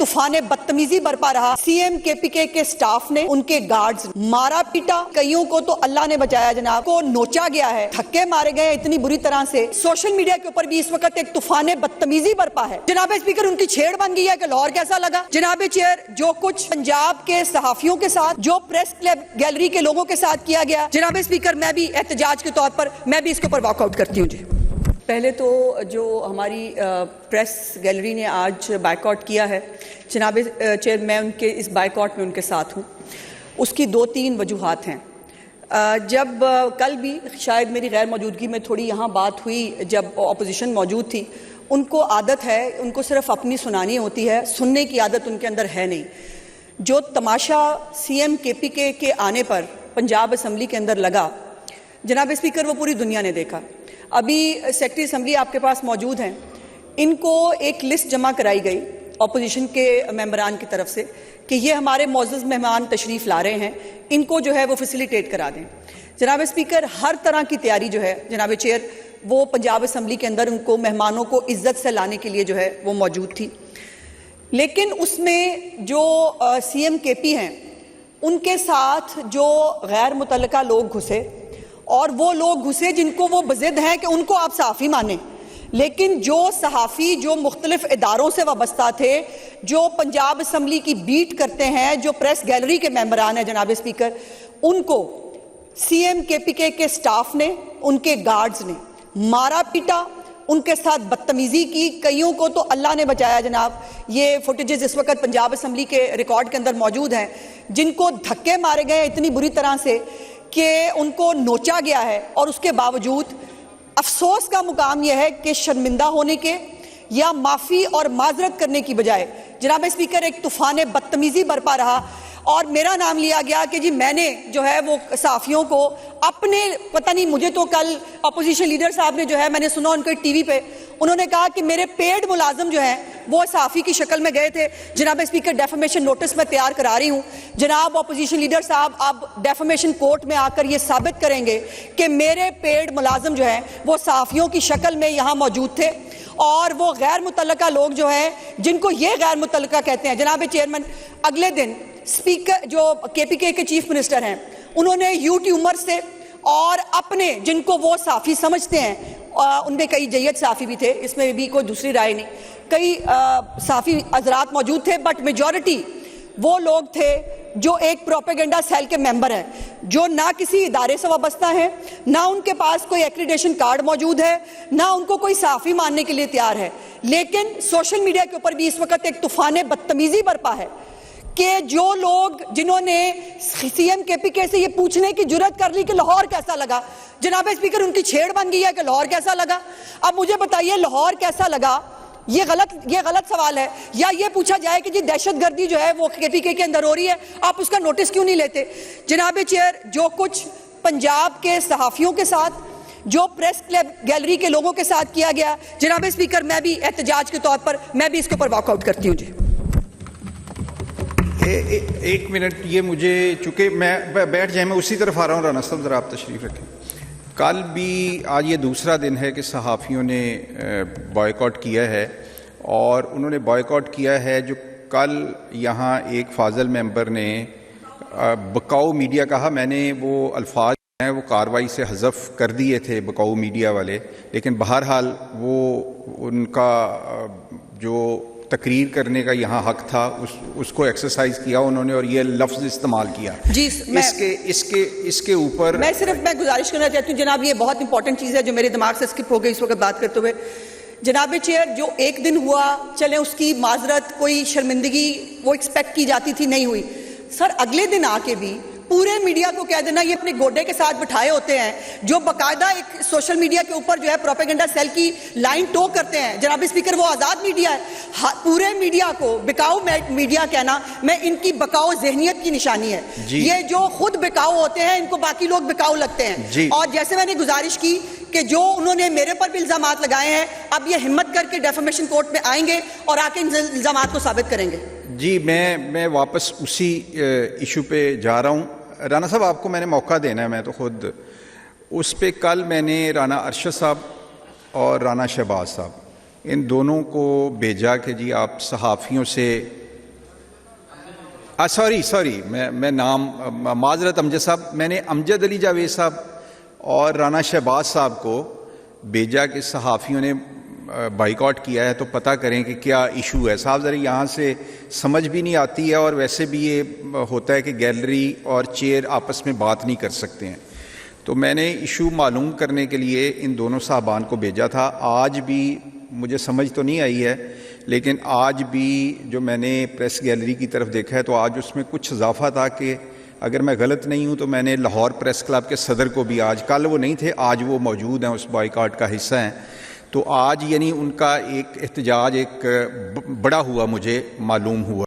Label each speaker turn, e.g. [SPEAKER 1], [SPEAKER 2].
[SPEAKER 1] तूफान बदतमीजी बरपा रहा। सीएम केपीके के स्टाफ ने, उनके गार्ड्स मारा पीटा, कईयों को तो अल्लाह ने बचाया जनाब, को नोचा गया है, धक्के मारे गए इतनी बुरी तरह से। सोशल मीडिया के ऊपर भी इस वक्त एक तूफान बदतमीजी बरपा है। जनाब स्पीकर, उनकी छेड़ बन गई है कि लाहौर कैसा लगा। जनाब चेयर, जो कुछ पंजाब के सहाफियों के साथ, जो प्रेस क्लब गैलरी के लोगों के साथ किया गया, जनाब स्पीकर मैं भी एहतजाज के तौर पर मैं भी इसके ऊपर वॉकआउट करती हूँ। जी, पहले तो जो हमारी प्रेस गैलरी ने आज बायकॉट किया है, जनाब चेयर, मैं उनके इस बायकॉट में उनके साथ हूँ। उसकी 2-3 वजूहात हैं। जब कल भी शायद मेरी गैर मौजूदगी में थोड़ी यहाँ बात हुई, जब अपोजिशन मौजूद थी, उनको आदत है, उनको सिर्फ अपनी सुनानी होती है, सुनने की आदत उनके अंदर है नहीं। जो तमाशा सीएम केपीके के आने पर पंजाब असम्बली के अंदर लगा, जनाब स्पीकर, वो पूरी दुनिया ने देखा। अभी सेक्रेटरी असम्बली आपके पास मौजूद हैं, इनको एक लिस्ट जमा कराई गई अपोजिशन के मेंबरान की तरफ से कि ये हमारे मौजूद मेहमान तशरीफ़ ला रहे हैं, इनको जो है वो फैसिलिटेट करा दें। जनाब स्पीकर, हर तरह की तैयारी जो है जनाब चेयर, वो पंजाब असम्बली के अंदर उनको मेहमानों को इज्जत से लाने के लिए जो है वो मौजूद थी। लेकिन उसमें जो सीएम केपी हैं, उनके साथ जो गैर मुतल्लका लोग घुसे, और वो लोग घुसे जिनको वो बज़िद हैं कि उनको आप सहाफ़ी माने, लेकिन जो सहाफ़ी जो मुख्तलिफ इदारों से वाबस्ता थे, जो पंजाब असम्बली की बीट करते हैं, जो प्रेस गैलरी के मेंबरान हैं जनाब स्पीकर, उनको सीएम केपीके के स्टाफ ने, उनके गार्ड्स ने मारा पीटा, उनके साथ बदतमीजी की, कईयों को तो अल्लाह ने बचाया जनाब। ये फुटेजेस इस वक्त पंजाब असम्बली के रिकॉर्ड के अंदर मौजूद हैं, जिनको धक्के मारे गए इतनी बुरी तरह से कि उनको नोचा गया है। और उसके बावजूद अफसोस का मुकाम यह है कि शर्मिंदा होने के या माफ़ी और माजरत करने की बजाय जनाब स्पीकर एक तूफान बदतमीजी बरपा रहा, और मेरा नाम लिया गया कि जी मैंने जो है वो सहाफ़ियों को अपने, पता नहीं, मुझे तो कल अपोजिशन लीडर साहब ने जो है, मैंने सुना उनके टीवी पे, उन्होंने कहा कि मेरे पेड मुलाजम जो हैं वो सहाफ़ी की शक्ल में गए थे। जनाब स्पीकर, डेफमेशन नोटिस मैं तैयार करा रही हूँ। जनाब अपोजिशन लीडर साहब अब डेफमेशन कोर्ट में आकर ये साबित करेंगे कि मेरे पेड मुलाजम जो हैं वो सहाफ़ियों की शक्ल में यहाँ मौजूद थे, और वो गैर मुतल्लका लोग जो हैं, जिनको ये गैर मुतल्लका कहते हैं। जनाब चेयरमैन, अगले दिन स्पीकर जो केपीके के चीफ मिनिस्टर हैं, उन्होंने यूट्यूबर से और अपने, जिनको वो साफ़ी समझते हैं, उनमें कई जय्यद साफ़ी भी थे, इसमें भी कोई दूसरी राय नहीं, कई साफ़ी हजरात मौजूद थे, बट मेजॉरिटी वो लोग थे जो एक प्रोपेगेंडा सेल के मेंबर हैं, जो ना किसी इदारे से वाबस्ता हैं, ना उनके पास कोई एक्रीडेशन कार्ड मौजूद है, ना उनको कोई साफ़ी मानने के लिए तैयार है। लेकिन सोशल मीडिया के ऊपर भी इस वक्त एक तूफान बदतमीजी बरपा है कि जो लोग, जिन्होंने सीएम केपीके से ये पूछने की जुर्रत कर ली कि लाहौर कैसा लगा, जनाब स्पीकर, उनकी छेड़ बन गई है कि लाहौर कैसा लगा। अब मुझे बताइए, लाहौर कैसा लगा, ये गलत सवाल है, या ये पूछा जाए कि जी दहशतगर्दी जो है वो केपीके के अंदर हो रही है, आप उसका नोटिस क्यों नहीं लेते। जनाब चेयर, जो कुछ पंजाब के सहाफ़ियों के साथ, जो प्रेस क्लब गैलरी के लोगों के साथ किया गया, जनाब स्पीकर, मैं भी एहतजाज के तौर पर मैं भी इसके ऊपर वॉकआउट करती हूँ। जी,
[SPEAKER 2] एक मिनट, ये मुझे, चूँकि मैं बैठ जाए, मैं उसी तरफ आ रहा हूँ। राना साहब ज़रा आप तशरीफ़ रखें। कल भी, आज ये दूसरा दिन है कि सहाफ़ियों ने बॉयकॉट किया है, और उन्होंने बॉयकॉट किया है जो कल यहाँ एक फाजल मेंबर ने बकाऊ मीडिया कहा। मैंने वो अल्फाज हैं वो कार्रवाई से हज़फ कर दिए थे, बकाऊ मीडिया वाले, लेकिन बहरहाल वो उनका जो तकरीर करने का यहाँ हक था उसको एक्सरसाइज किया उन्होंने, और ये लफ्ज़ इस्तेमाल किया।
[SPEAKER 1] जी,
[SPEAKER 2] इसके ऊपर
[SPEAKER 1] मैं गुजारिश करना चाहती हूँ जनाब, ये बहुत इंपॉर्टेंट चीज़ है जो मेरे दिमाग से स्किप हो गई इस वक्त बात करते हुए। जनाब चेयर, जो एक दिन हुआ, चले उसकी माजरत, कोई शर्मिंदगी वो एक्सपेक्ट की जाती थी, नहीं हुई। सर, अगले दिन आके भी पूरे मीडिया को कह देना ये अपने गोडे के साथ बिठाए होते हैं, जो बाकायदा एक सोशल मीडिया के ऊपर जो है प्रोपेगेंडा सेल की लाइन टो करते हैं। जनाब स्पीकर, वो आज़ाद मीडिया है। पूरे मीडिया को बिकाऊ मीडिया कहना, मैं इनकी बकाऊ जहनियत की निशानी है। ये जो खुद बिकाऊ होते हैं, इनको बाकी लोग बिकाऊ लगते हैं। और जैसे मैंने गुजारिश की कि जो उन्होंने मेरे पर भी इल्जामात लगाए हैं, अब ये हिम्मत करके डेफमेशन कोर्ट में आएंगे और आके इन इल्जामात को साबित करेंगे।
[SPEAKER 2] जी, मैं वापस उसी इशू पे जा रहा हूँ। राना साहब, आपको मैंने मौका देना है, मैं तो खुद उस पे, कल मैंने राना अरशद साहब और राना शहबाज साहब, इन दोनों को भेजा कि जी आप सहाफ़ियों से सॉरी मैं नाम माजरत अमजद साहब, मैंने अमजद अली जावेद साहब और राना शहबाज साहब को भेजा कि सहाफ़ियों ने बाइकआउट किया है तो पता करें कि क्या इशू है। साहब ज़रा यहाँ से समझ भी नहीं आती है, और वैसे भी ये होता है कि गैलरी और चेयर आपस में बात नहीं कर सकते हैं। तो मैंने इशू मालूम करने के लिए इन दोनों साहबान को भेजा था। आज भी मुझे समझ तो नहीं आई है, लेकिन आज भी जो मैंने प्रेस गैलरी की तरफ देखा है तो आज उसमें कुछ इजाफा था कि अगर मैं गलत नहीं हूं तो मैंने लाहौर प्रेस क्लब के सदर को भी आज, कल वो नहीं थे, आज वो मौजूद हैं, उस बॉयकॉट का हिस्सा हैं। तो आज यानी उनका एक एहतजाज एक बड़ा हुआ मुझे मालूम हुआ।